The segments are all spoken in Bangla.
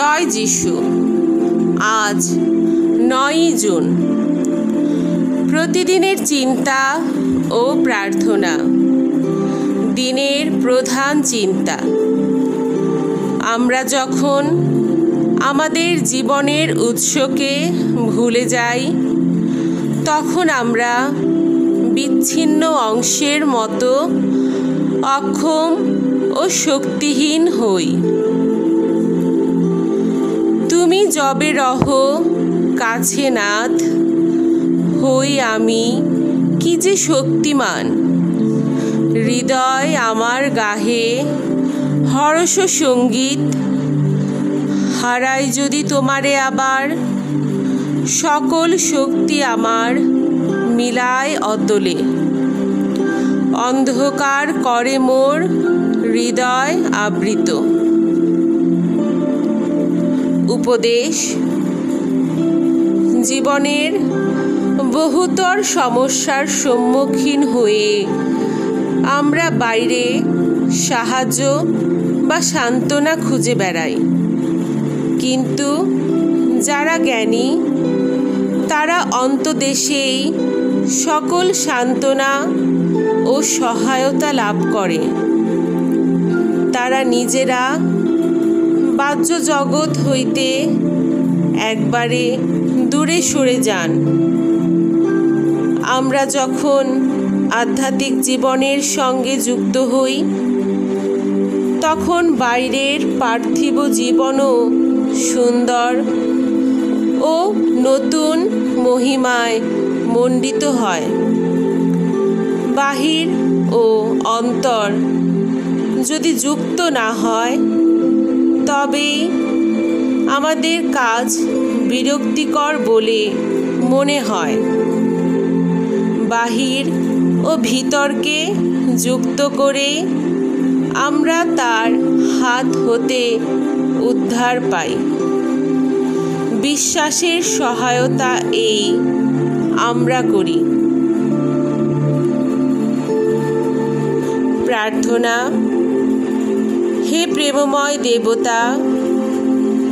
জয় যিশু। আজ 9 জুন। প্রতিদিনের চিন্তা ও প্রার্থনা। দিনের প্রধান চিন্তা। আমরা যখন আমাদের জীবনের উৎসকে ভুলে যাই, তখন আমরা বিচ্ছিন্ন অংশের মতো অক্ষম ও শক্তিহীন হই। তুমি যবে রহ কাছে নাথ, হই আমি কি যে শক্তিমান। হৃদয় আমার গাহে হর্ষ সঙ্গীত, হারাই যদি তোমারে আবার। সকল শক্তি আমার মিলায় অতলে, অন্ধকার করে মোর হৃদয় আবৃত। উপদেশ। জীবনের বহুতর সমস্যার সম্মুখীন হয়ে আমরা বাইরে সাহায্য বা সান্ত্বনা খুঁজে বেড়াই, কিন্তু যারা জ্ঞানী তারা অন্তদেশেই সকল সান্ত্বনা ও সহায়তা লাভ করে। তারা নিজেরা বাহ্য জগৎ হইতে একবারে দূরে সরে যান। আমরা যখন আধ্যাত্মিক জীবনের সঙ্গে যুক্ত হই, তখন বাইরের পার্থিব জীবনও সুন্দর ও নতুন মহিমায় মণ্ডিত হয়। বাহির ও অন্তর যদি যুক্ত না হয়, তবে আমাদের কাজ বিরক্তিকর বলে মনে হয়। বাহির ও ভিতরকে যুক্ত করে আমরা তার হাত হতে উদ্ধার পাই। বিশ্বাসের সহায়তা এই আমরা করি। প্রার্থনা। হে প্রেমময় দেবতা,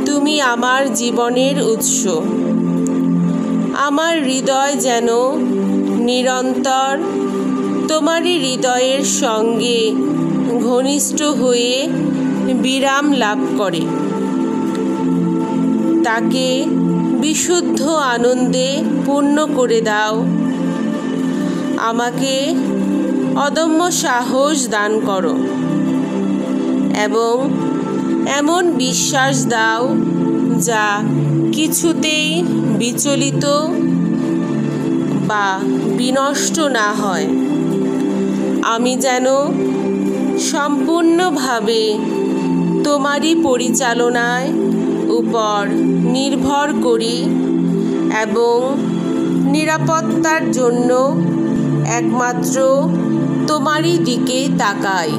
তুমি আমার জীবনের উৎস। আমার হৃদয় যেন নিরন্তর তোমারই হৃদয়ের সঙ্গে ঘনিষ্ঠ হয়ে বিরাম লাভ করে। তাকে বিশুদ্ধ আনন্দে পূর্ণ করে দাও। আমাকে অদম্য সাহস দান করো এবং এমন বিশ্বাস দাও যা কিছুতেই বিচলিত বা বিনষ্ট না হয়। আমি যেন সম্পূর্ণভাবে তোমারই পরিচালনায় উপর নির্ভর করি এবং নিরাপত্তার জন্য একমাত্র তোমারই দিকে তাকাই।